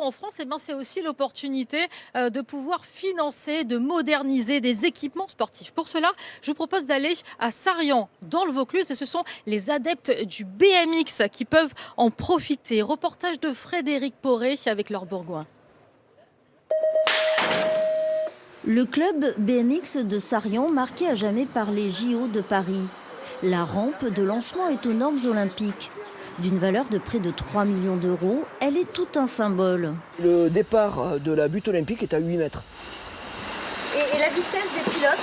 En France, c'est aussi l'opportunité de pouvoir financer, de moderniser des équipements sportifs. Pour cela, je vous propose d'aller à Sarian, dans le Vaucluse, et ce sont les adeptes du BMX qui peuvent en profiter. Reportage de Frédéric Poré avec Laure Bourgoin. Le club BMX de Sarian, marqué à jamais par les JO de Paris. La rampe de lancement est aux normes olympiques. D'une valeur de près de 3 millions d'euros, elle est tout un symbole. Le départ de la butte olympique est à 8 mètres. Et la vitesse des pilotes?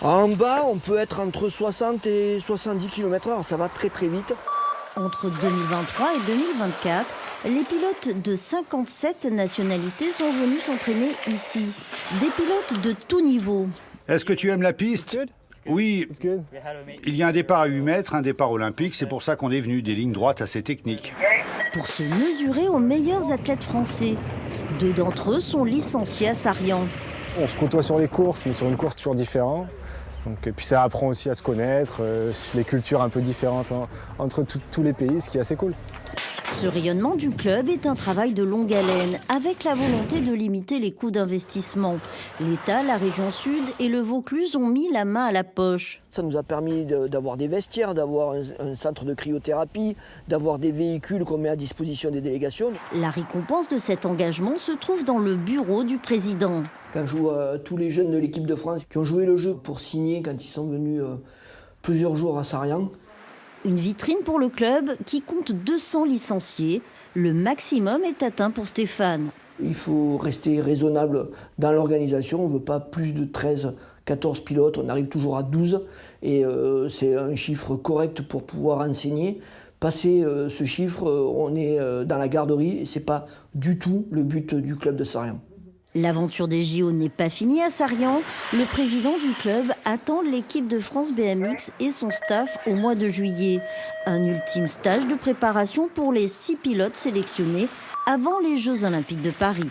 En bas, on peut être entre 60 et 70 km/h, ça va très très vite. Entre 2023 et 2024, les pilotes de 57 nationalités sont venus s'entraîner ici. Des pilotes de tout niveau. Est-ce que tu aimes la piste? Oui, il y a un départ à 8 mètres, un départ olympique, c'est pour ça qu'on est venu, des lignes droites assez techniques. Pour se mesurer aux meilleurs athlètes français. 2 d'entre eux sont licenciés à Sarian. On se côtoie sur les courses, mais sur une course toujours différente. Et puis ça apprend aussi à se connaître, les cultures un peu différentes entre tous les pays, ce qui est assez cool. Ce rayonnement du club est un travail de longue haleine, avec la volonté de limiter les coûts d'investissement. L'État, la région Sud et le Vaucluse ont mis la main à la poche. Ça nous a permis d'avoir des vestiaires, d'avoir un centre de cryothérapie, d'avoir des véhicules qu'on met à disposition des délégations. La récompense de cet engagement se trouve dans le bureau du président. Quand je vois tous les jeunes de l'équipe de France qui ont joué le jeu pour signer quand ils sont venus plusieurs jours à Sarian. Une vitrine pour le club qui compte 200 licenciés. Le maximum est atteint pour Stéphane. Il faut rester raisonnable dans l'organisation. On ne veut pas plus de 13, 14 pilotes. On arrive toujours à 12. Et c'est un chiffre correct pour pouvoir enseigner. Passer ce chiffre, on est dans la garderie. Et ce n'est pas du tout le but du club de Sarian. L'aventure des JO n'est pas finie à Sarian. Le président du club attend l'équipe de France BMX et son staff au mois de juillet. Un ultime stage de préparation pour les 6 pilotes sélectionnés avant les Jeux Olympiques de Paris.